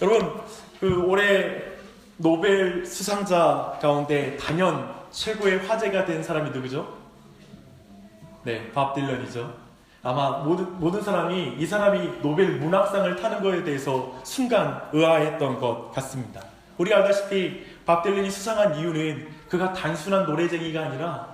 여러분, 올해 노벨 수상자 가운데 단연 최고의 화제가 된 사람이 누구죠? 네, 밥 딜런이죠. 아마 모든 사람이 이 사람이 노벨 문학상을 타는 것에 대해서 순간 의아했던 것 같습니다. 우리가 알다시피 밥 딜런이 수상한 이유는 그가 단순한 노래쟁이가 아니라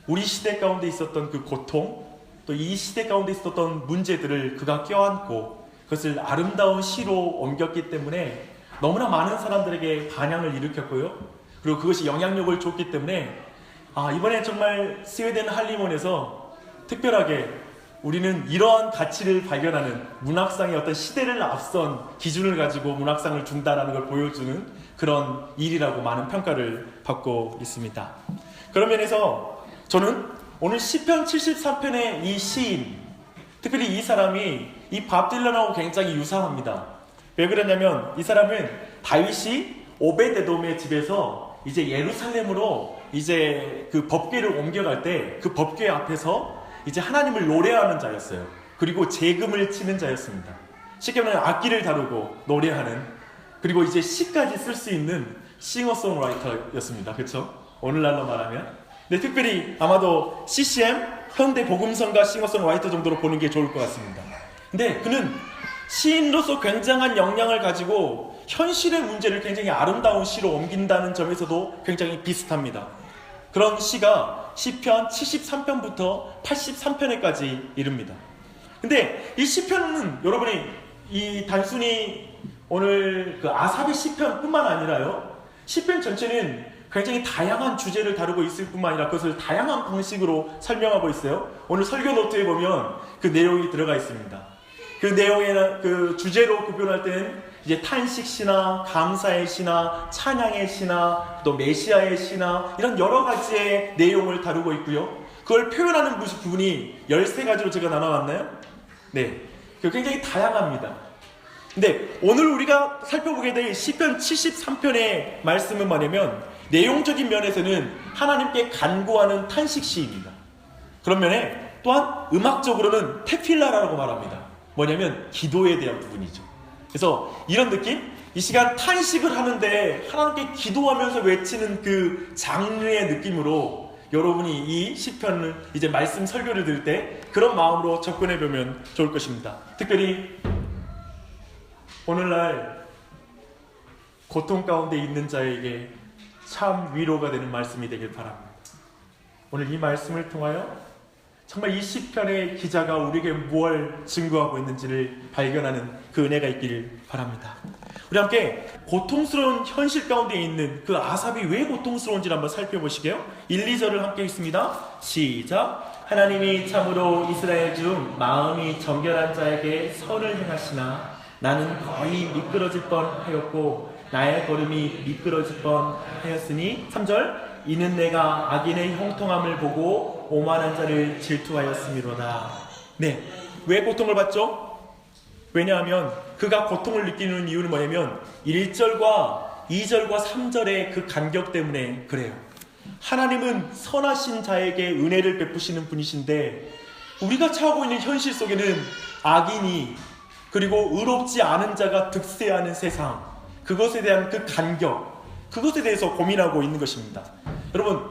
우리 시대 가운데 있었던 그 고통, 또 이 시대 가운데 있었던 문제들을 그가 껴안고 그것을 아름다운 시로 옮겼기 때문에 너무나 많은 사람들에게 반향을 일으켰고요. 그리고 그것이 영향력을 줬기 때문에 이번에 정말 스웨덴 할리몬에서 특별하게 우리는 이러한 가치를 발견하는 문학상의 어떤 시대를 앞선 기준을 가지고 문학상을 준다라는 걸 보여주는 그런 일이라고 많은 평가를 받고 있습니다. 그런 면에서 저는 오늘 시편 73편의 이 시인, 특별히 이 사람이 이 밥 딜런하고 굉장히 유사합니다. 왜 그러냐면 이 사람은 다윗이 오베데돔의 집에서 이제 예루살렘으로 이제 그 법궤를 옮겨갈 때 그 법궤 앞에서 이제 하나님을 노래하는 자였어요. 그리고 재금을 치는 자였습니다. 쉽게 말하면 악기를 다루고 노래하는, 그리고 이제 시까지 쓸 수 있는 싱어송라이터였습니다. 그렇죠? 오늘날로 말하면. 네, 특별히 아마도 CCM 현대 복음성가 싱어송라이터 정도로 보는 게 좋을 것 같습니다. 근데 그는 시인으로서 굉장한 역량을 가지고 현실의 문제를 굉장히 아름다운 시로 옮긴다는 점에서도 굉장히 비슷합니다. 그런 시가 시편 73편부터 83편에까지 이릅니다. 근데 이 시편은 여러분이 이 단순히 오늘 그 아삽의 시편뿐만 아니라요, 시편 전체는 굉장히 다양한 주제를 다루고 있을 뿐만 아니라 그것을 다양한 방식으로 설명하고 있어요. 오늘 설교 노트에 보면 그 내용이 들어가 있습니다. 그 내용에는 그 주제로 구별할 때는 이제 탄식 시나 감사의 시나 찬양의 시나 또 메시아의 시나 이런 여러 가지의 내용을 다루고 있고요. 그걸 표현하는 부분이 13가지로 제가 나눠놨나요? 네, 굉장히 다양합니다. 근데 오늘 우리가 살펴보게 될 시편 73편의 말씀은 뭐냐면 내용적인 면에서는 하나님께 간구하는 탄식 시입니다. 그런 면에 또한 음악적으로는 테필라라고 말합니다. 뭐냐면 기도에 대한 부분이죠. 그래서 이런 느낌? 이 시간 탄식을 하는데 하나님께 기도하면서 외치는 그 장르의 느낌으로 여러분이 이 시편을 이제 말씀 설교를 들을 때 그런 마음으로 접근해 보면 좋을 것입니다. 특별히 오늘날 고통 가운데 있는 자에게 참 위로가 되는 말씀이 되길 바랍니다. 오늘 이 말씀을 통하여 정말 이 시편의 기자가 우리에게 무엇을 증거하고 있는지를 발견하는 그 은혜가 있기를 바랍니다. 우리 함께 고통스러운 현실 가운데 있는 그 아삽이 왜 고통스러운지를 한번 살펴보시게요. 1, 2절을 함께 읽습니다. 시작. 하나님이 참으로 이스라엘 중 마음이 정결한 자에게 선을 행하시나 나는 거의 미끄러질 뻔하였고 나의 걸음이 미끄러질 뻔하였으니 3절. 이는 내가 악인의 형통함을 보고 오만한 자를 질투하였음이로다. 네, 왜 고통을 받죠? 왜냐하면 그가 고통을 느끼는 이유는 뭐냐면 1절과 2절과 3절의 그 간격 때문에 그래요. 하나님은 선하신 자에게 은혜를 베푸시는 분이신데 우리가 처하고 있는 현실 속에는 악인이 그리고 의롭지 않은 자가 득세하는 세상, 그것에 대한 그 간격, 그것에 대해서 고민하고 있는 것입니다. 여러분,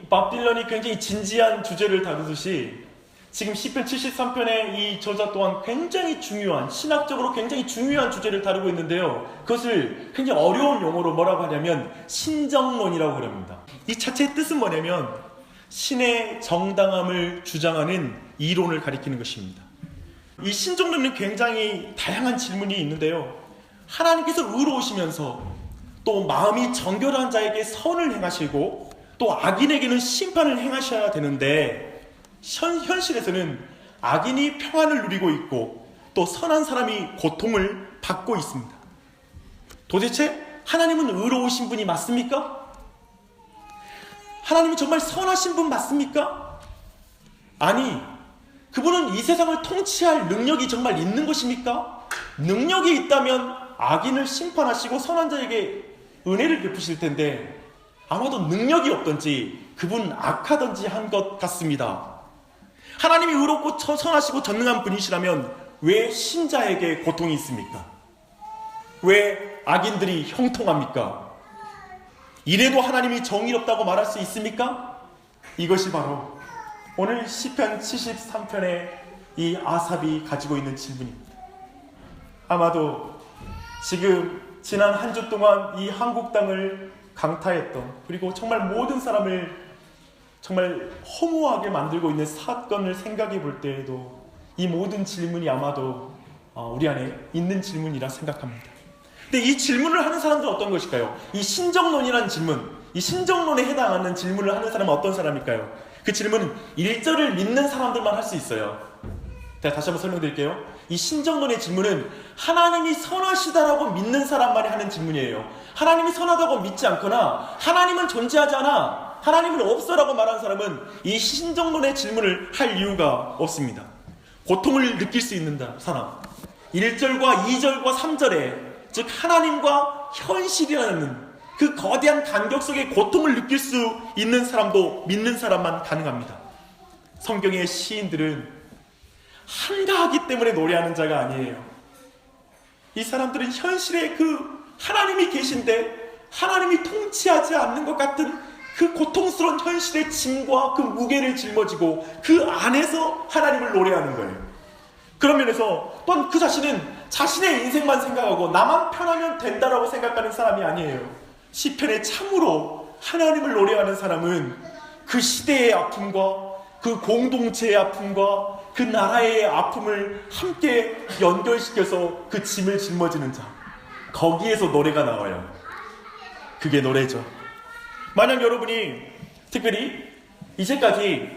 밥 딜런이 굉장히 진지한 주제를 다루듯이 지금 시편 73편의 이 저자 또한 굉장히 중요한, 신학적으로 굉장히 중요한 주제를 다루고 있는데요. 그것을 굉장히 어려운 용어로 뭐라고 하냐면 신정론이라고 합니다. 이 자체의 뜻은 뭐냐면 신의 정당함을 주장하는 이론을 가리키는 것입니다. 이 신정론은 굉장히 다양한 질문이 있는데요. 하나님께서 의로우시면서 또 마음이 정결한 자에게 선을 행하시고 또 악인에게는 심판을 행하셔야 되는데 현실에서는 악인이 평안을 누리고 있고 또 선한 사람이 고통을 받고 있습니다. 도대체 하나님은 의로우신 분이 맞습니까? 하나님은 정말 선하신 분 맞습니까? 아니, 그분은 이 세상을 통치할 능력이 정말 있는 것입니까? 능력이 있다면 악인을 심판하시고 선한 자에게 은혜를 베푸실 텐데 아마도 능력이 없던지 그분 악하던지 한 것 같습니다. 하나님이 의롭고 선하시고 전능한 분이시라면 왜 신자에게 고통이 있습니까? 왜 악인들이 형통합니까? 이래도 하나님이 정의롭다고 말할 수 있습니까? 이것이 바로 오늘 시편 73편의 이 아삽이 가지고 있는 질문입니다. 아마도 지난 한 주 동안 이 한국 땅을 강타했던, 그리고 정말 모든 사람을 정말 허무하게 만들고 있는 사건을 생각해 볼 때에도 이 모든 질문이 아마도 우리 안에 있는 질문이라 생각합니다. 근데 이 질문을 하는 사람들은 어떤 것일까요? 이 신정론이라는 질문, 이 신정론에 해당하는 질문을 하는 사람은 어떤 사람일까요? 그 질문은 1절을 믿는 사람들만 할 수 있어요. 제가 다시 한번 설명드릴게요. 이 신정론의 질문은 하나님이 선하시다라고 믿는 사람만이 하는 질문이에요. 하나님이 선하다고 믿지 않거나 하나님은 존재하지 않아, 하나님은 없어라고 말하는 사람은 이 신정론의 질문을 할 이유가 없습니다. 고통을 느낄 수 있는 사람, 1절과 2절과 3절에 즉 하나님과 현실이라는 그 거대한 간격 속에 고통을 느낄 수 있는 사람도 믿는 사람만 가능합니다. 성경의 시인들은 한가하기 때문에 노래하는 자가 아니에요. 이 사람들은 현실에 그 하나님이 계신데 하나님이 통치하지 않는 것 같은 그 고통스러운 현실의 짐과 그 무게를 짊어지고 그 안에서 하나님을 노래하는 거예요. 그런 면에서 또한 그 자신은 자신의 인생만 생각하고 나만 편하면 된다라고 생각하는 사람이 아니에요. 시편에 참으로 하나님을 노래하는 사람은 그 시대의 아픔과 그 공동체의 아픔과 그 나라의 아픔을 함께 연결시켜서 그 짐을 짊어지는 자, 거기에서 노래가 나와요. 그게 노래죠. 만약 여러분이 특별히 이제까지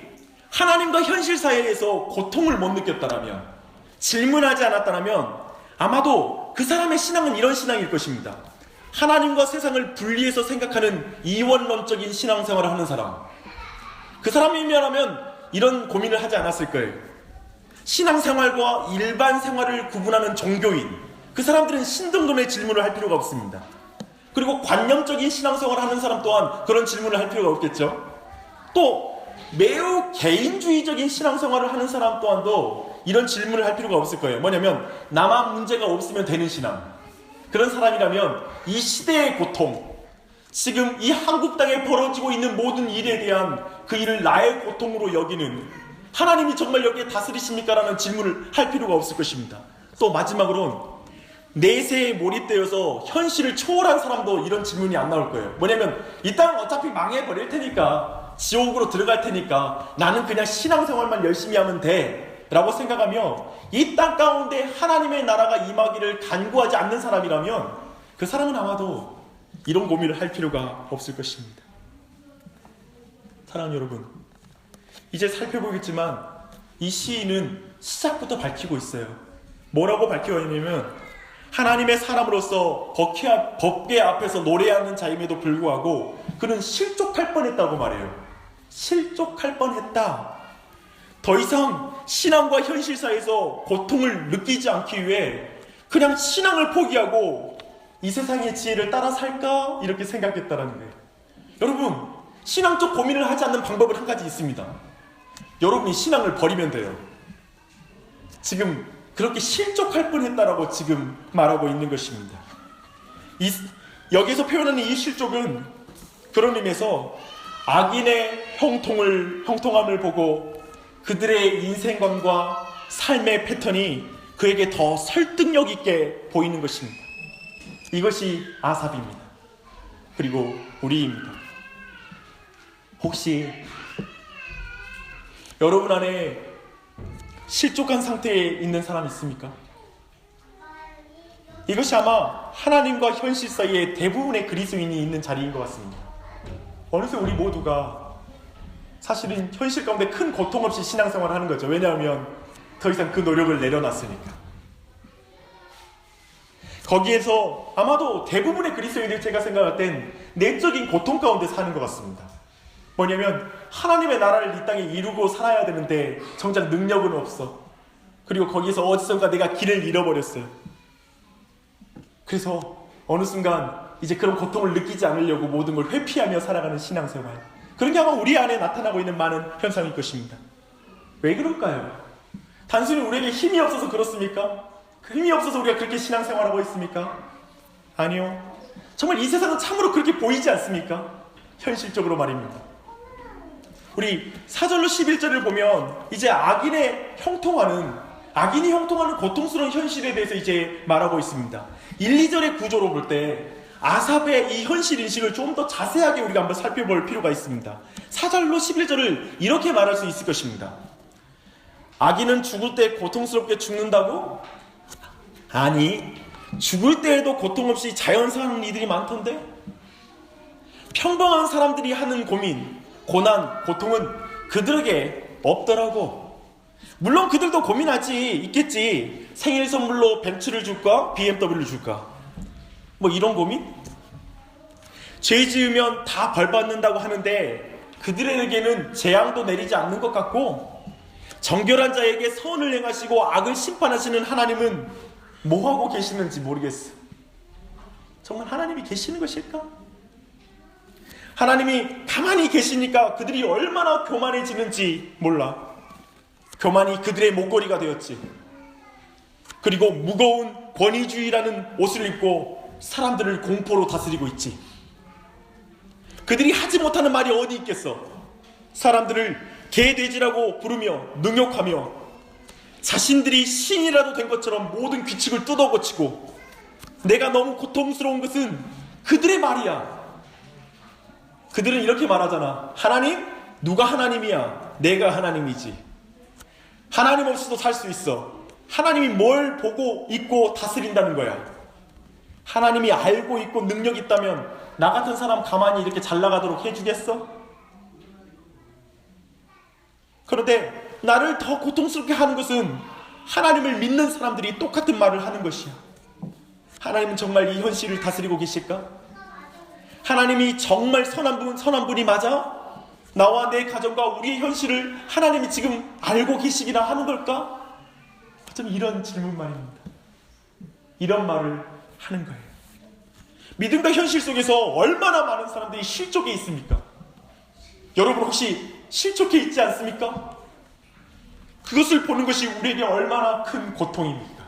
하나님과 현실 사이에서 고통을 못 느꼈다면, 질문하지 않았다면 아마도 그 사람의 신앙은 이런 신앙일 것입니다. 하나님과 세상을 분리해서 생각하는 이원론적인 신앙생활을 하는 사람, 그 사람이면 이런 고민을 하지 않았을 거예요. 신앙생활과 일반 생활을 구분하는 종교인, 그 사람들은 신정론의 질문을 할 필요가 없습니다. 그리고 관념적인 신앙생활을 하는 사람 또한 그런 질문을 할 필요가 없겠죠. 또 매우 개인주의적인 신앙생활을 하는 사람 또한도 이런 질문을 할 필요가 없을 거예요. 뭐냐면 나만 문제가 없으면 되는 신앙. 그런 사람이라면 이 시대의 고통, 지금 이 한국 땅에 벌어지고 있는 모든 일에 대한 그 일을 나의 고통으로 여기는, 하나님이 정말 여기에 다스리십니까? 라는 질문을 할 필요가 없을 것입니다. 또 마지막으로는 내세에 몰입되어서 현실을 초월한 사람도 이런 질문이 안 나올 거예요. 뭐냐면 이 땅은 어차피 망해버릴 테니까, 지옥으로 들어갈 테니까 나는 그냥 신앙생활만 열심히 하면 돼 라고 생각하며 이 땅 가운데 하나님의 나라가 임하기를 간구하지 않는 사람이라면 그 사람은 아마도 이런 고민을 할 필요가 없을 것입니다. 사랑하는 여러분, 이제 살펴보겠지만 이 시인은 시작부터 밝히고 있어요. 뭐라고 밝혀있냐면 하나님의 사람으로서 법궤 앞에서 노래하는 자임에도 불구하고 그는 실족할 뻔했다고 말해요. 실족할 뻔했다. 더 이상 신앙과 현실 사이에서 고통을 느끼지 않기 위해 그냥 신앙을 포기하고 이 세상의 지혜를 따라 살까? 이렇게 생각했다라는 거예요. 여러분, 신앙적 고민을 하지 않는 방법은 한 가지 있습니다. 여러분이 신앙을 버리면 돼요. 지금 그렇게 실족할 뻔했다라고 지금 말하고 있는 것입니다. 여기서 표현하는 이 실족은 그런 의미에서 악인의 형통함을 보고 그들의 인생관과 삶의 패턴이 그에게 더 설득력 있게 보이는 것입니다. 이것이 아삽입니다. 그리고 우리입니다. 혹시 여러분 안에 실족한 상태에 있는 사람 있습니까? 이것이 아마 하나님과 현실 사이에 대부분의 그리스도인이 있는 자리인 것 같습니다. 어느새 우리 모두가 사실은 현실 가운데 큰 고통 없이 신앙생활을 하는 거죠. 왜냐하면 더 이상 그 노력을 내려놨으니까. 거기에서 아마도 대부분의 그리스도인들이 제가 생각할 땐 내적인 고통 가운데 사는 것 같습니다. 뭐냐면 하나님의 나라를 이 땅에 이루고 살아야 되는데 정작 능력은 없어. 그리고 거기서 어디선가 내가 길을 잃어버렸어요. 그래서 어느 순간 이제 그런 고통을 느끼지 않으려고 모든 걸 회피하며 살아가는 신앙생활. 그런 게 아마 우리 안에 나타나고 있는 많은 현상일 것입니다. 왜 그럴까요? 단순히 우리에게 힘이 없어서 그렇습니까? 그 힘이 없어서 우리가 그렇게 신앙생활하고 있습니까? 아니요. 정말 이 세상은 참으로 그렇게 보이지 않습니까? 현실적으로 말입니다. 우리 4절로 11절을 보면 이제 악인이 형통하는 고통스러운 현실에 대해서 이제 말하고 있습니다. 1, 2절의 구조로 볼 때 아삽의 이 현실 인식을 좀 더 자세하게 우리가 한번 살펴볼 필요가 있습니다. 4절로 11절을 이렇게 말할 수 있을 것입니다. 악인은 죽을 때 고통스럽게 죽는다고? 아니, 죽을 때에도 고통 없이 자연 사는 이들이 많던데? 평범한 사람들이 하는 고민, 고난, 고통은 그들에게 없더라고. 물론 그들도 있겠지. 생일 선물로 벤츠를 줄까? BMW를 줄까? 뭐 이런 고민? 죄 지으면 다 벌 받는다고 하는데 그들에게는 재앙도 내리지 않는 것 같고, 정결한 자에게 선을 행하시고 악을 심판하시는 하나님은 뭐하고 계시는지 모르겠어. 정말 하나님이 계시는 것일까? 하나님이 가만히 계시니까 그들이 얼마나 교만해지는지 몰라. 교만이 그들의 목걸이가 되었지. 그리고 무거운 권위주의라는 옷을 입고 사람들을 공포로 다스리고 있지. 그들이 하지 못하는 말이 어디 있겠어. 사람들을 개돼지라고 부르며 능욕하며 자신들이 신이라도 된 것처럼 모든 규칙을 뜯어고치고, 내가 너무 고통스러운 것은 그들의 말이야. 그들은 이렇게 말하잖아. 하나님? 누가 하나님이야? 내가 하나님이지. 하나님 없이도 살 수 있어. 하나님이 뭘 보고 있고 다스린다는 거야. 하나님이 알고 있고 능력 있다면 나 같은 사람 가만히 이렇게 잘 나가도록 해주겠어? 그런데 나를 더 고통스럽게 하는 것은 하나님을 믿는 사람들이 똑같은 말을 하는 것이야. 하나님은 정말 이 현실을 다스리고 계실까? 하나님이 정말 선한 분이 맞아? 나와 내 가정과 우리의 현실을 하나님이 지금 알고 계시기나 하는 걸까? 좀 이런 질문 말입니다. 이런 말을 하는 거예요. 믿음과 현실 속에서 얼마나 많은 사람들이 실족해 있습니까? 여러분 혹시 실족해 있지 않습니까? 그것을 보는 것이 우리에게 얼마나 큰 고통입니까?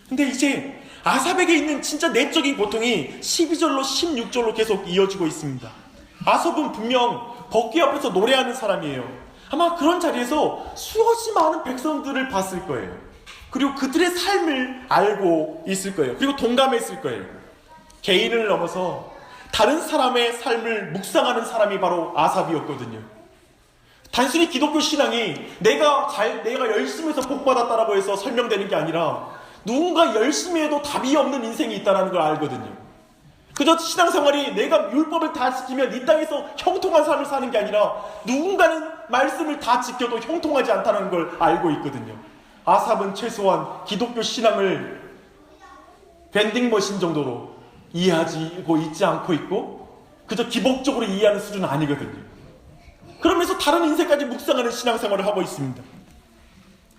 근데 이제 아삽에게 있는 진짜 내적인 고통이 12절로 16절로 계속 이어지고 있습니다. 아삽은 분명 법궤 앞에서 노래하는 사람이에요. 아마 그런 자리에서 수없이 많은 백성들을 봤을 거예요. 그리고 그들의 삶을 알고 있을 거예요. 그리고 동감했을 거예요. 개인을 넘어서 다른 사람의 삶을 묵상하는 사람이 바로 아삽이었거든요. 단순히 기독교 신앙이 내가 열심히 해서 복받았다라고 해서 설명되는 게 아니라 누군가 열심히 해도 답이 없는 인생이 있다는 걸 알거든요. 그저 신앙생활이 내가 율법을 다 지키면 이 땅에서 형통한 삶을 사는 게 아니라 누군가는 말씀을 다 지켜도 형통하지 않다는 걸 알고 있거든요. 아삽은 최소한 기독교 신앙을 밴딩머신 정도로 이해하고 있지 않고 있고 그저 기복적으로 이해하는 수준은 아니거든요. 그러면서 다른 인생까지 묵상하는 신앙생활을 하고 있습니다.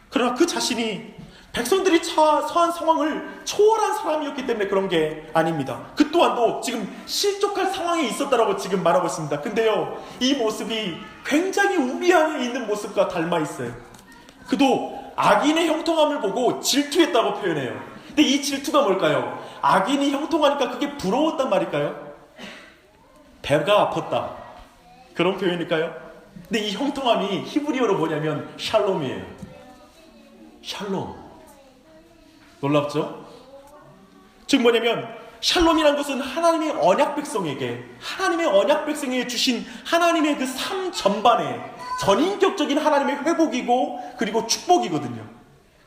그러나 그 자신이 백성들이 처한 상황을 초월한 사람이었기 때문에 그런 게 아닙니다. 그 또한도 지금 실족할 상황에 있었다라고 지금 말하고 있습니다. 근데요, 이 모습이 굉장히 우리 안에 있는 모습과 닮아 있어요. 그도 악인의 형통함을 보고 질투했다고 표현해요. 근데 이 질투가 뭘까요? 악인이 형통하니까 그게 부러웠단 말일까요? 배가 아팠다, 그런 표현일까요? 근데 이 형통함이 히브리어로 뭐냐면 샬롬이에요. 샬롬. 놀랍죠? 즉 뭐냐면 샬롬이란 것은 하나님의 언약 백성에게 주신 하나님의 그 삶 전반에 전인격적인 하나님의 회복이고 그리고 축복이거든요.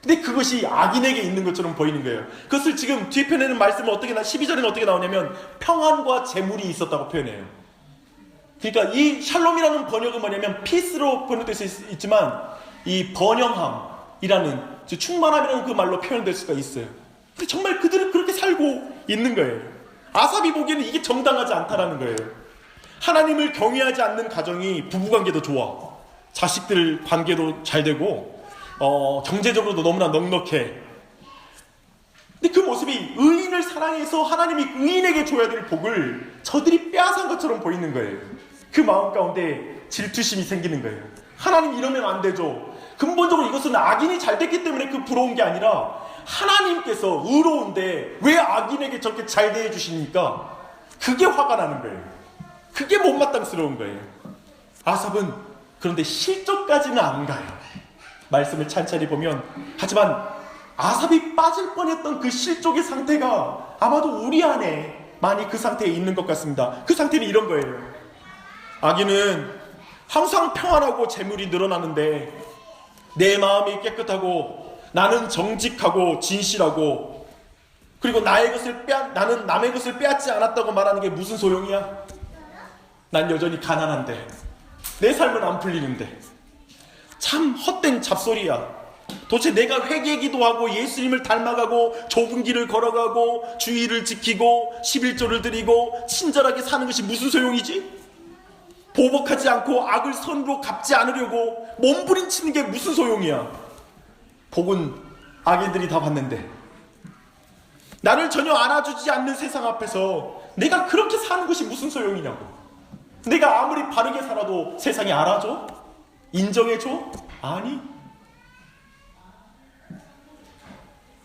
근데 그것이 악인에게 있는 것처럼 보이는 거예요. 그것을 지금 뒤편에는 말씀은 12절에는 어떻게 나오냐면 평안과 재물이 있었다고 표현해요. 그러니까 이 샬롬이라는 번역은 뭐냐면 피스로 번역될 수 있지만 이 번영함이라는 충만함이라는 그 말로 표현될 수가 있어요. 근데 정말 그들은 그렇게 살고 있는 거예요. 아삽이 보기에는 이게 정당하지 않다라는 거예요. 하나님을 경외하지 않는 가정이 부부관계도 좋아, 자식들 관계도 잘 되고 경제적으로도 너무나 넉넉해. 근데 그 모습이 의인을 사랑해서 하나님이 의인에게 줘야 될 복을 저들이 빼앗은 것처럼 보이는 거예요. 그 마음 가운데 질투심이 생기는 거예요. 하나님 이러면 안 되죠. 근본적으로 이것은 악인이 잘 됐기 때문에 그 부러운 게 아니라 하나님께서 의로운데 왜 악인에게 저렇게 잘 대해주십니까? 그게 화가 나는 거예요. 그게 못마땅스러운 거예요. 아삽은 그런데 실족까지는 안 가요. 말씀을 찬찬히 보면. 하지만 아삽이 빠질 뻔했던 그 실족의 상태가 아마도 우리 안에 많이 그 상태에 있는 것 같습니다. 그 상태는 이런 거예요. 악인은 항상 평안하고 재물이 늘어나는데 내 마음이 깨끗하고 나는 정직하고 진실하고 그리고 나는 남의 것을 빼앗지 않았다고 말하는 게 무슨 소용이야? 난 여전히 가난한데 내 삶은 안 풀리는데 참 헛된 잡소리야. 도대체 내가 회개기도 하고 예수님을 닮아가고 좁은 길을 걸어가고 주의를 지키고 11조를 드리고 친절하게 사는 것이 무슨 소용이지? 보복하지 않고 악을 선으로 갚지 않으려고 몸부림치는 게 무슨 소용이야? 복은 악인들이 다 받는데 나를 전혀 알아주지 않는 세상 앞에서 내가 그렇게 사는 것이 무슨 소용이냐고. 내가 아무리 바르게 살아도 세상이 알아줘? 인정해줘? 아니.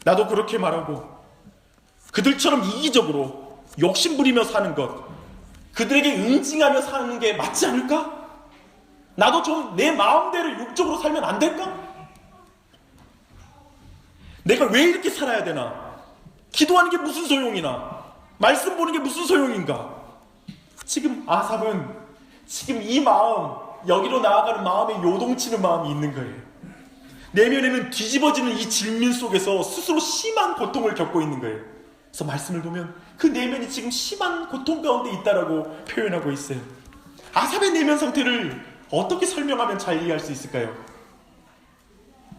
나도 그렇게 말하고 그들처럼 이기적으로 욕심부리며 사는 것, 그들에게 응징하며 사는 게 맞지 않을까? 나도 좀 내 마음대로 육적으로 살면 안 될까? 내가 왜 이렇게 살아야 되나? 기도하는 게 무슨 소용이나? 말씀 보는 게 무슨 소용인가? 지금 아삽은 지금 이 마음, 여기로 나아가는 마음에 요동치는 마음이 있는 거예요. 내면에는 뒤집어지는 이 질민 속에서 스스로 심한 고통을 겪고 있는 거예요. 그래서 말씀을 보면 그 내면이 지금 심한 고통 가운데 있다라고 표현하고 있어요. 아삽의 내면 상태를 어떻게 설명하면 잘 이해할 수 있을까요?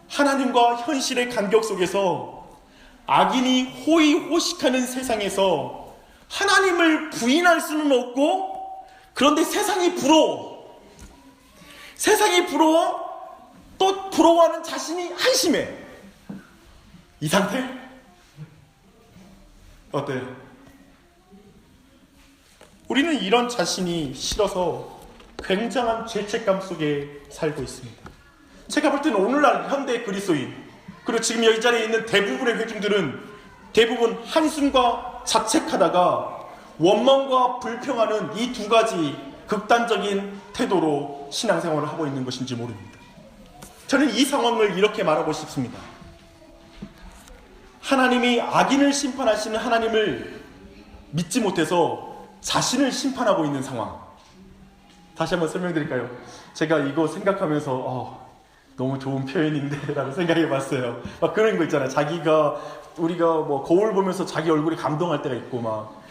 하나님과 현실의 간격 속에서 악인이 호의호식하는 세상에서 하나님을 부인할 수는 없고, 그런데 세상이 부러워. 세상이 부러워. 또 부러워하는 자신이 한심해. 이 상태? 어때요? 우리는 이런 자신이 싫어서 굉장한 죄책감 속에 살고 있습니다. 제가 볼 때는 오늘날 현대 그리스도인, 그리고 지금 이 자리에 있는 대부분의 회중들은 대부분 한숨과 자책하다가 원망과 불평하는 이 두 가지 극단적인 태도로 신앙생활을 하고 있는 것인지 모릅니다. 저는 이 상황을 이렇게 말하고 싶습니다. 하나님이 악인을 심판하시는 하나님을 믿지 못해서 자신을 심판하고 있는 상황. 다시 한번 설명드릴까요? 제가 이거 생각하면서 너무 좋은 표현인데 라는 생각해봤어요. 막 그런 거 있잖아요. 우리가 뭐 거울 보면서 자기 얼굴이 감동할 때가 있고 막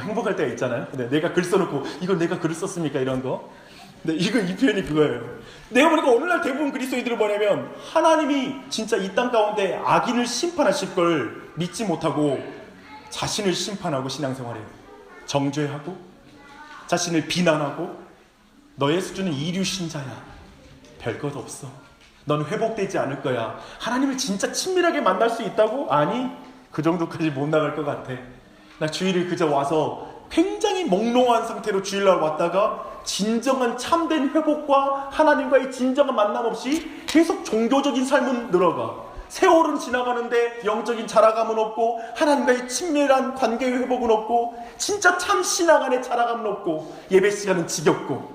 행복할 때가 있잖아요. 근데 내가 글 써놓고 이거 내가 글을 썼습니까? 이런 거. 근데 이 표현이 그거예요. 내가 보니까 오늘날 대부분 그리스도인들은 뭐냐면 하나님이 진짜 이 땅 가운데 악인을 심판하실 걸 믿지 못하고 자신을 심판하고 신앙생활해요. 정죄하고 자신을 비난하고 너의 수준은 이류신자야. 별것 없어. 넌 회복되지 않을 거야. 하나님을 진짜 친밀하게 만날 수 있다고? 아니, 그 정도까지 못 나갈 것 같아. 나 주일을 그저 와서 굉장히 몽롱한 상태로 주일날 왔다가 진정한 참된 회복과 하나님과의 진정한 만남 없이 계속 종교적인 삶은 늘어가. 세월은 지나가는데 영적인 자라감은 없고 하나님과의 친밀한 관계의 회복은 없고 진짜 참 신앙 안에 자라감은 없고 예배 시간은 지겹고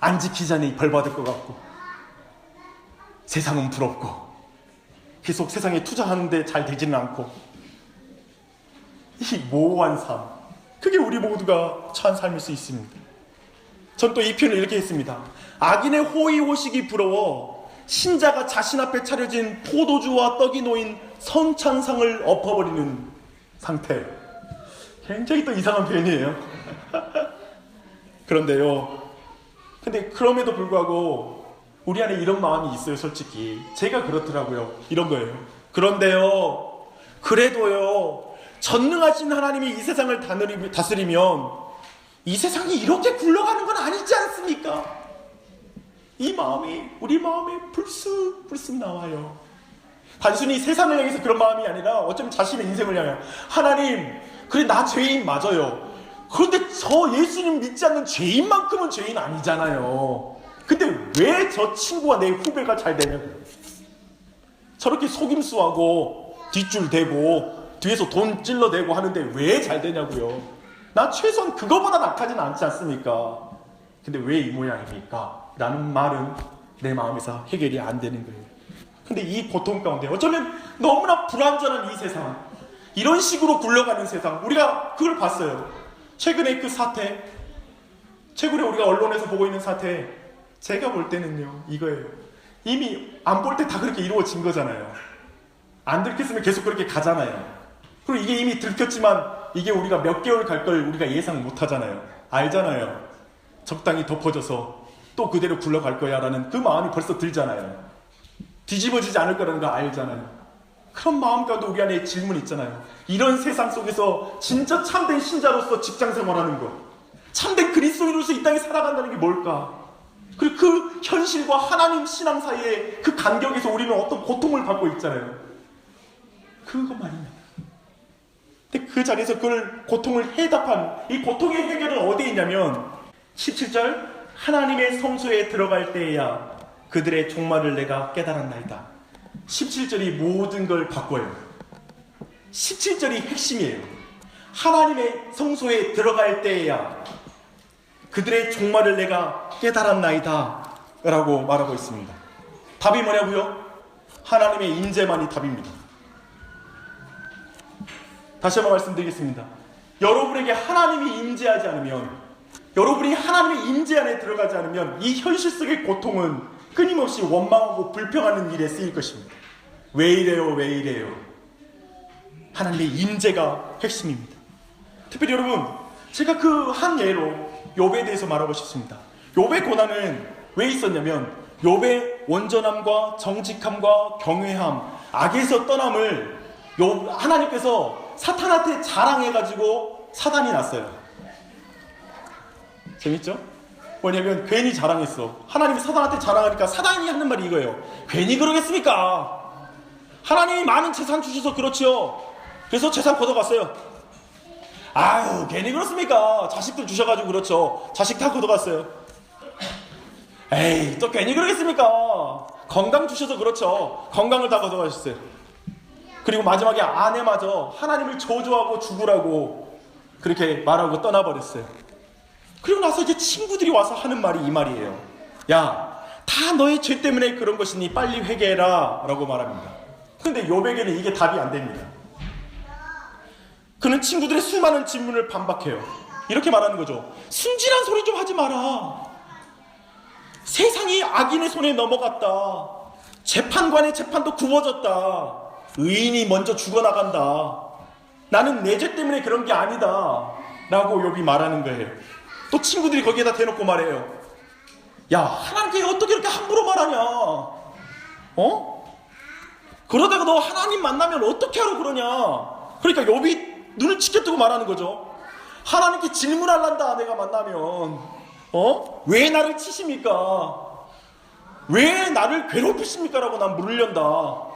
안 지키자니 벌 받을 것 같고 세상은 부럽고 계속 세상에 투자하는데 잘 되지는 않고 이 모호한 삶, 그게 우리 모두가 처한 삶일 수 있습니다. 전 또 이 표현을 이렇게 했습니다. 악인의 호의호식이 부러워 신자가 자신 앞에 차려진 포도주와 떡이 놓인 선창상을 엎어버리는 상태. 굉장히 또 이상한 표현이에요. 근데 그럼에도 불구하고 우리 안에 이런 마음이 있어요. 솔직히 제가 그렇더라고요. 이런 거예요. 그런데요, 그래도요, 전능하신 하나님이 이 세상을 다스리면 이 세상이 이렇게 굴러가는 건 아니지 않습니까? 이 마음이 우리 마음에 불쑥 나와요. 단순히 세상을 향해서 그런 마음이 아니라 어쩌면 자신의 인생을 향해 하나님, 그래 나 죄인 맞아요. 그런데 저 예수님 믿지 않는 죄인만큼은 죄인 아니잖아요. 근데 왜 저 친구와 내 후배가 잘 되냐고요. 저렇게 속임수하고 뒷줄 대고 뒤에서 돈 찔러대고 하는데 왜 잘 되냐고요. 나 최소한 그거보다 낙하진 않지 않습니까? 근데 왜 이 모양입니까? 라는 말은 내 마음에서 해결이 안 되는 거예요. 근데 이 고통 가운데 어쩌면 너무나 불완전한 이 세상, 이런 식으로 굴러가는 세상, 우리가 그걸 봤어요. 최근에 그 사태, 최근에 우리가 언론에서 보고 있는 사태, 제가 볼 때는요 이거예요. 이미 안 볼 때 다 그렇게 이루어진 거잖아요. 안 들켰으면 계속 그렇게 가잖아요. 그리고 이게 이미 들켰지만 이게 우리가 몇 개월 갈 걸 우리가 예상 못 하잖아요. 알잖아요. 적당히 덮어져서 또 그대로 굴러갈 거야 라는 그 마음이 벌써 들잖아요. 뒤집어지지 않을 거라는 거 알잖아요. 그런 마음 가운데 우리 안에 질문이 있잖아요. 이런 세상 속에서 진짜 참된 신자로서 직장생활하는 것, 참된 그리스도인으로서 이 땅에 살아간다는 게 뭘까? 그리고 그 현실과 하나님 신앙 사이에 그 간격에서 우리는 어떤 고통을 받고 있잖아요. 그거 말입니다. 근데 그 자리에서 그걸 고통을 해답한 이 고통의 해결은 어디에 있냐면 17절 하나님의 성소에 들어갈 때에야 그들의 종말을 내가 깨달았나이다. 17절이 모든 걸 바꿔요. 17절이 핵심이에요. 하나님의 성소에 들어갈 때에야 그들의 종말을 내가 깨달았나이다 라고 말하고 있습니다. 답이 뭐냐고요? 하나님의 임재만이 답입니다. 다시 한번 말씀드리겠습니다. 여러분에게 하나님이 임재하지 않으면, 여러분이 하나님의 임재 안에 들어가지 않으면 이 현실 속의 고통은 끊임없이 원망하고 불평하는 일에 쓰일 것입니다. 왜 이래요? 왜 이래요? 하나님의 임재가 핵심입니다. 특별히 여러분, 제가 그 한 예로 욥에 대해서 말하고 싶습니다. 욥의 고난은 왜 있었냐면 욥의 온전함과 정직함과 경외함, 악에서 떠남을 하나님께서 사탄한테 자랑해가지고 사단이 났어요. 재밌죠? 뭐냐면 괜히 자랑했어. 하나님이 사단한테 자랑하니까 사단이 하는 말이 이거예요. 괜히 그러겠습니까? 하나님이 많은 재산 주셔서 그렇지요. 그래서 재산 걷어갔어요. 아유, 괜히 그렇습니까? 자식들 주셔가지고 그렇죠. 자식 다 걷어갔어요. 에이, 또 괜히 그러겠습니까? 건강 주셔서 그렇죠. 건강을 다 걷어가셨어요. 그리고 마지막에 아내마저 하나님을 저주하고 죽으라고 그렇게 말하고 떠나버렸어요. 그리고 나서 이제 친구들이 와서 하는 말이 이 말이에요. 야, 다 너의 죄 때문에 그런 것이니 빨리 회개해라 라고 말합니다. 근데 욥에게는 이게 답이 안 됩니다. 그는 친구들의 수많은 질문을 반박해요. 이렇게 말하는 거죠. 순진한 소리 좀 하지 마라. 세상이 악인의 손에 넘어갔다. 재판관의 재판도 굽어졌다. 의인이 먼저 죽어나간다. 나는 내 죄 때문에 그런 게 아니다 라고 욥이 말하는 거예요. 또 친구들이 거기에다 대놓고 말해요. 야, 하나님께 어떻게 이렇게 함부로 말하냐? 그러다가 너 하나님 만나면 어떻게 하러 그러냐? 그러니까 욥이 눈을 치켜뜨고 말하는 거죠. 하나님께 질문할란다. 내가 만나면 왜 나를 치십니까? 왜 나를 괴롭히십니까? 라고 난 물으련다.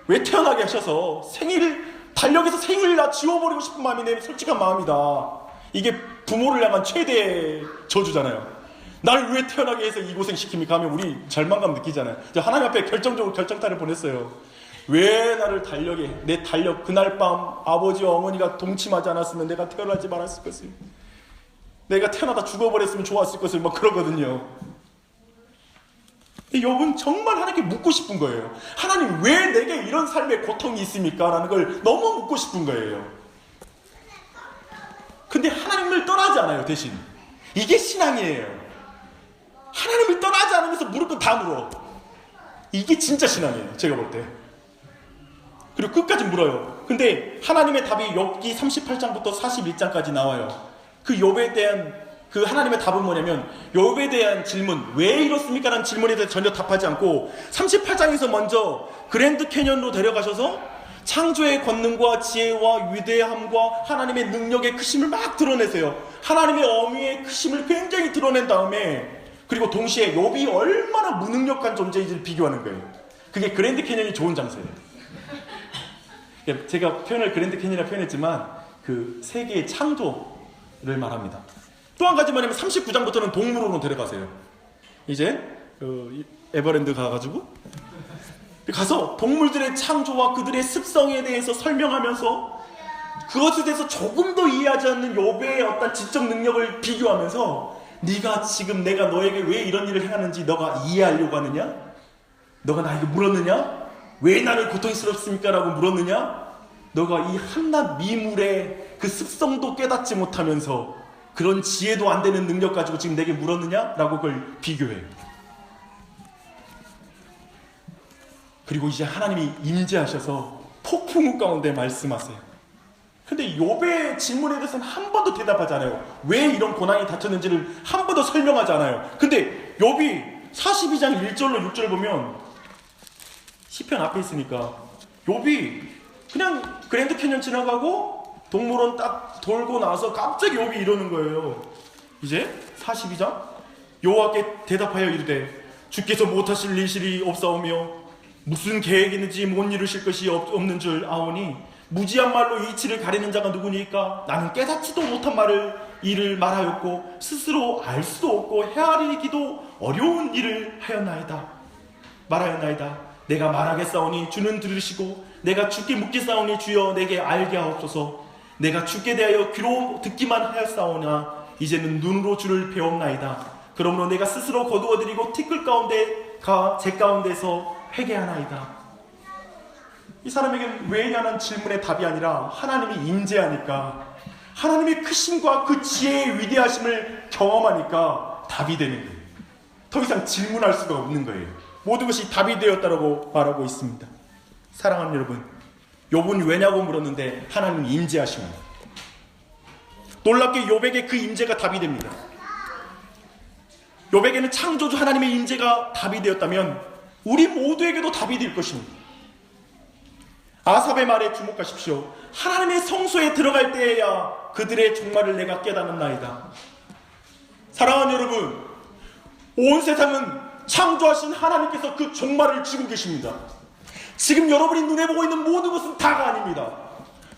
왜 태어나게 하셔서 달력에서 생일을 다 지워버리고 싶은 마음이 내 솔직한 마음이다. 이게 부모를 향한 최대의 저주잖아요. 날 왜 태어나게 해서 이 고생 시킵니까? 하면 우리 절망감 느끼잖아요. 하나님 앞에 결정적으로 결정타를 보냈어요. 왜 나를 내 달력 그날 밤 아버지와 어머니가 동침하지 않았으면 내가 태어나지 말았을 것을, 내가 태어나다 죽어버렸으면 좋았을 것을 막 그러거든요. 욥은 정말 하나님께 묻고 싶은 거예요. 하나님 왜 내게 이런 삶의 고통이 있습니까? 라는 걸 너무 묻고 싶은 거예요. 근데 하나님을 떠나지 않아요. 대신 이게 신앙이에요. 하나님을 떠나지 않으면서 물을 건 다 물어. 이게 진짜 신앙이에요. 제가 볼 때. 그리고 끝까지 물어요. 근데 하나님의 답이 욥기 38장부터 41장까지 나와요. 그 욥에 대한 그 하나님의 답은 뭐냐면 욥에 대한 질문, 왜 이렇습니까? 라는 질문에 대해 전혀 답하지 않고 38장에서 먼저 그랜드 캐년으로 데려가셔서 창조의 권능과 지혜와 위대함과 하나님의 능력의 크심을 막 드러내세요. 하나님의 어미의 크심을 굉장히 드러낸 다음에, 그리고 동시에 욥이 얼마나 무능력한 존재인지를 비교하는 거예요. 그게 그랜드 캐년이 좋은 장소예요. 제가 표현을 그랜드 캐년이라 표현했지만 그 세계의 창조를 말합니다. 또 한 가지 뭐냐면 39장부터는 동물원으로 데려가세요. 이제 에버랜드 가가지고 가서 동물들의 창조와 그들의 습성에 대해서 설명하면서 그것에 대해서 조금 더 이해하지 않는 욥의 어떤 지적 능력을 비교하면서 네가 지금 내가 너에게 왜 이런 일을 행하는지 너가 이해하려고 하느냐? 너가 나에게 물었느냐? 왜 나를 고통스럽습니까? 라고 물었느냐? 너가 이 한낱 미물의 그 습성도 깨닫지 못하면서 그런 지혜도 안 되는 능력 가지고 지금 내게 물었느냐? 라고 그걸 비교해요. 그리고 이제 하나님이 임재하셔서 폭풍우 가운데 말씀하세요. 근데 욥의 질문에 대해서는 한 번도 대답하지 않아요. 왜 이런 고난이 닥쳤는지를 한 번도 설명하지 않아요. 근데 욥이 42장 1절로 6절 보면 시편 앞에 있으니까 욥이 그냥 그랜드 캐년 지나가고 동물원 딱 돌고 나서 갑자기 욥이 이러는 거예요. 이제 42장 여호와께 대답하여 이르되 주께서 못하실 일이 없사오며 무슨 계획이 있는지 못 이루실 것이 없는 줄 아오니 무지한 말로 이치를 가리는 자가 누구니까? 나는 깨닫지도 못한 일을 말하였고 스스로 알 수도 없고 헤아리기도 어려운 일을 말하였나이다. 내가 말하겠사오니 주는 들으시고 내가 주께 묻겠사오니 주여 내게 알게 하옵소서. 내가 주께 대하여 귀로 듣기만 하였사오나 이제는 눈으로 주를 배웠나이다. 그러므로 내가 스스로 거두어드리고 티끌 제 가운데서 회개하나이다. 이 사람에게는 왜냐는 질문의 답이 아니라 하나님이 임재하니까 하나님의 크심과 그 지혜의 위대하심을 경험하니까 답이 되는 거예요. 더 이상 질문할 수가 없는 거예요. 모든 것이 답이 되었다고 말하고 있습니다. 사랑하는 여러분, 욥은 왜냐고 물었는데 하나님이 임재하십니다. 놀랍게 욥에게 그 임재가 답이 됩니다. 욥에게는 창조주 하나님의 임재가 답이 되었다면 우리 모두에게도 답이 될 것입니다. 아삽의 말에 주목하십시오. 하나님의 성소에 들어갈 때에야 그들의 종말을 내가 깨닫는나이다. 사랑하는 여러분, 온 세상은 창조하신 하나님께서 그 종말을 쥐고 계십니다. 지금 여러분이 눈에 보고 있는 모든 것은 다가 아닙니다.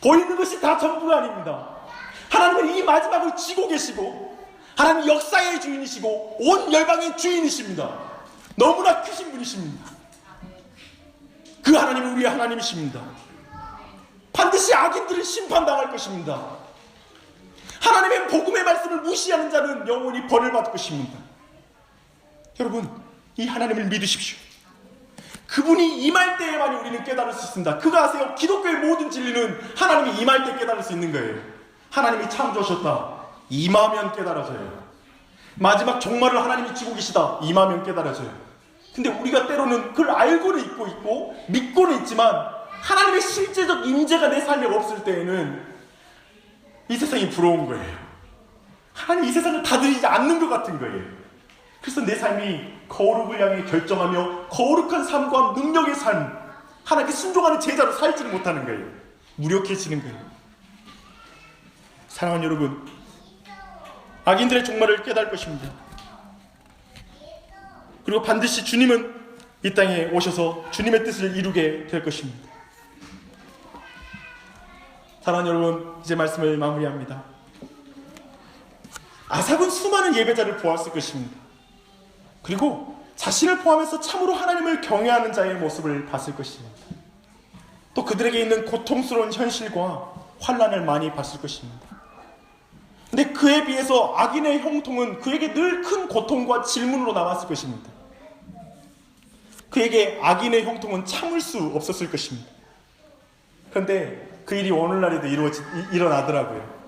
보이는 것이 다 전부가 아닙니다. 하나님은 이 마지막을 쥐고 계시고 하나님 역사의 주인이시고 온 열방의 주인이십니다. 너무나 크신 분이십니다. 그 하나님은 우리의 하나님이십니다. 반드시 악인들을 심판당할 것입니다. 하나님의 복음의 말씀을 무시하는 자는 영원히 벌을 받을 것입니다. 여러분, 이 하나님을 믿으십시오. 그분이 임할 때에만 우리는 깨달을 수 있습니다. 그거 아세요? 기독교의 모든 진리는 하나님이 임할 때 깨달을 수 있는 거예요. 하나님이 창조하셨다. 임하면 깨달아져요. 마지막 종말을 하나님이 쥐고 계시다. 임하면 깨달아져요. 근데 우리가 때로는 그걸 알고는 있고 믿고는 있지만 하나님의 실제적 임재가 내 삶에 없을 때에는 이 세상이 부러운 거예요. 하나님 이 세상을 다스리지 않는 것 같은 거예요. 그래서 내 삶이 거룩을 향해 결정하며 거룩한 삶과 능력의 삶, 하나님께 순종하는 제자로 살지를 못하는 거예요. 무력해지는 거예요. 사랑하는 여러분, 악인들의 종말을 깨달을 것입니다. 그리고 반드시 주님은 이 땅에 오셔서 주님의 뜻을 이루게 될 것입니다. 사랑하는 여러분, 이제 말씀을 마무리합니다. 아삽은 수많은 예배자를 보았을 것입니다. 그리고 자신을 포함해서 참으로 하나님을 경외하는 자의 모습을 봤을 것입니다. 또 그들에게 있는 고통스러운 현실과 환난을 많이 봤을 것입니다. 근데 그에 비해서 악인의 형통은 그에게 늘 큰 고통과 질문으로 남았을 것입니다. 그에게 악인의 형통은 참을 수 없었을 것입니다. 그런데 그 일이 오늘날에도 일어나더라고요.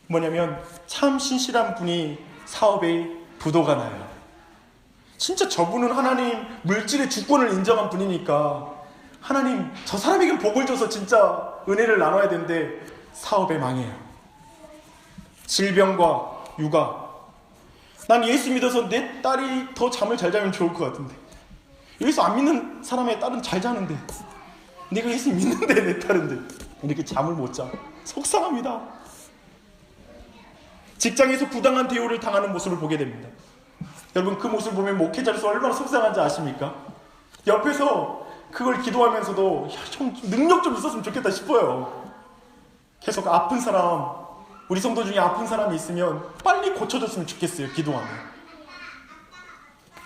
뭐냐면 참 신실한 분이 사업에 부도가 나요. 진짜 저분은 하나님 물질의 주권을 인정한 분이니까 하나님 저 사람에게 복을 줘서 진짜 은혜를 나눠야 되는데 사업에 망해요. 질병과 육아. 난 예수 믿어서 내 딸이 더 잠을 잘 자면 좋을 것 같은데 예수 안 믿는 사람의 딸은 잘 자는데 내가 예수 믿는데 내 딸인데 이렇게 잠을 못 자. 속상합니다. 직장에서 부당한 대우를 당하는 모습을 보게 됩니다. 여러분, 그 모습을 보면 목회자로서 얼마나 속상한지 아십니까? 옆에서 그걸 기도하면서도 좀 능력 좀 있었으면 좋겠다 싶어요. 계속 아픈 사람, 우리 성도 중에 아픈 사람이 있으면 빨리 고쳐줬으면 좋겠어요. 기도하면.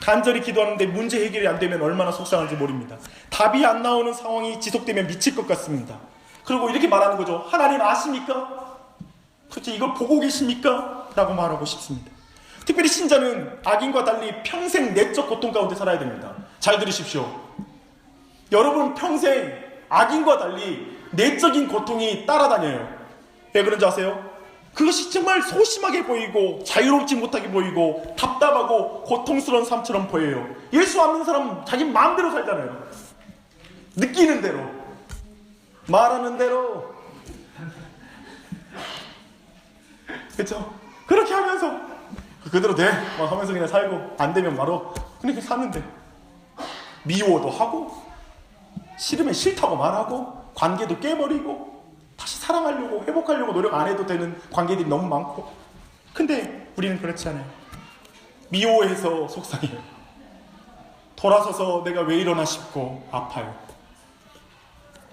간절히 기도하는데 문제 해결이 안 되면 얼마나 속상한지 모릅니다. 답이 안 나오는 상황이 지속되면 미칠 것 같습니다. 그리고 이렇게 말하는 거죠. 하나님 아십니까? 도대체 이걸 보고 계십니까? 라고 말하고 싶습니다. 특별히 신자는 악인과 달리 평생 내적 고통 가운데 살아야 됩니다. 잘 들으십시오. 여러분 평생 악인과 달리 내적인 고통이 따라다녀요. 왜 그런지 아세요? 그것이 정말 소심하게 보이고 자유롭지 못하게 보이고 답답하고 고통스러운 삶처럼 보여요. 예수 안 믿는 사람은 자기 마음대로 살잖아요. 느끼는 대로, 말하는 대로. 그렇죠? 그렇게 하면서 그대로 돼 막 하면서 그냥 살고, 안 되면 바로 그렇게 사는데, 미워도 하고 싫으면 싫다고 말하고 관계도 깨버리고 다시 사랑하려고 회복하려고 노력 안 해도 되는 관계들이 너무 많고. 근데 우리는 그렇지 않아요. 미워해서 속상해요. 돌아서서 내가 왜 이러나 싶고 아파요.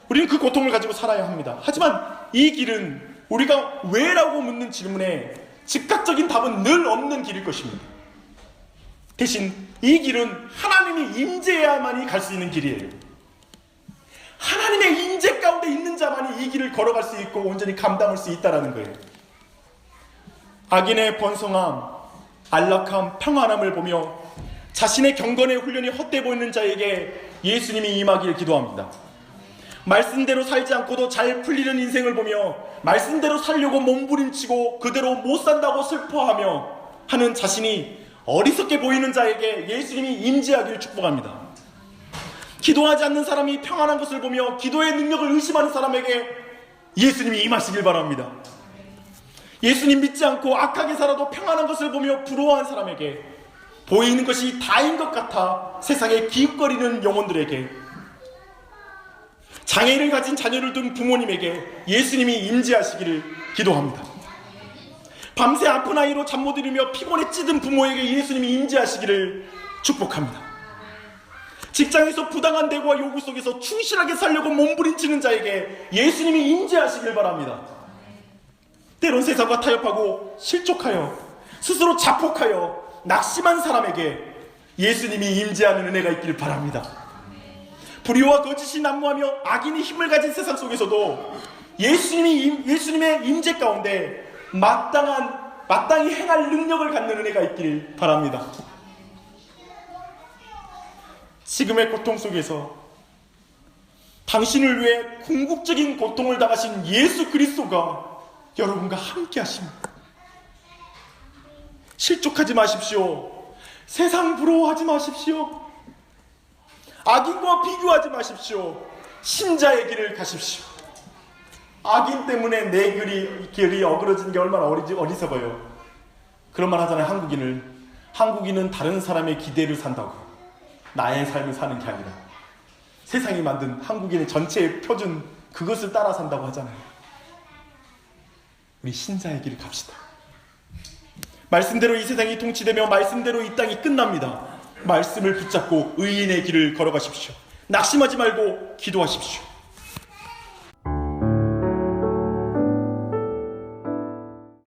우리는 그 고통을 가지고 살아야 합니다. 하지만 이 길은 우리가 왜라고 묻는 질문에 즉각적인 답은 늘 없는 길일 것입니다. 대신 이 길은 하나님이 임재해야만이 갈 수 있는 길이에요. 하나님의 임재 가운데 있는 자만이 이 길을 걸어갈 수 있고 온전히 감당할 수 있다는 거예요. 악인의 번성함, 안락함, 평안함을 보며 자신의 경건의 훈련이 헛돼 보이는 자에게 예수님이 임하기를 기도합니다. 말씀대로 살지 않고도 잘 풀리는 인생을 보며 말씀대로 살려고 몸부림치고 그대로 못 산다고 슬퍼하며 하는 자신이 어리석게 보이는 자에게 예수님이 임재하기를 축복합니다. 기도하지 않는 사람이 평안한 것을 보며 기도의 능력을 의심하는 사람에게 예수님이 임하시길 바랍니다. 예수님 믿지 않고 악하게 살아도 평안한 것을 보며 부러워하는 사람에게, 보이는 것이 다인 것 같아 세상에 기웃거리는 영혼들에게, 장애를 가진 자녀를 둔 부모님에게 예수님이 임재하시기를 기도합니다. 밤새 아픈 아이로 잠 못 이루며 피곤에 찌든 부모에게 예수님이 임재하시기를 축복합니다. 직장에서 부당한 대우와 요구 속에서 충실하게 살려고 몸부림치는 자에게 예수님이 임재하시길 바랍니다. 때론 세상과 타협하고 실족하여 스스로 자폭하여 낙심한 사람에게 예수님이 임재하는 은혜가 있기를 바랍니다. 불의와 거짓이 난무하며 악인이 힘을 가진 세상 속에서도 예수님의 임재 가운데 마땅히 행할 능력을 갖는 은혜가 있기를 바랍니다. 지금의 고통 속에서 당신을 위해 궁극적인 고통을 당하신 예수 그리스도가 여러분과 함께 하십니다. 실족하지 마십시오. 세상 부러워하지 마십시오. 악인과 비교하지 마십시오. 신자의 길을 가십시오. 악인 때문에 내 길이 어그러지는 게 얼마나 어리석어요. 그런 말 하잖아요. 한국인은 다른 사람의 기대를 산다고, 나의 삶을 사는 게 아니라 세상이 만든 한국인의 전체의 표준, 그것을 따라 산다고 하잖아요. 우리 신자의 길을 갑시다. 말씀대로 이 세상이 통치되며 말씀대로 이 땅이 끝납니다. 말씀을 붙잡고 의인의 길을 걸어가십시오. 낙심하지 말고 기도하십시오.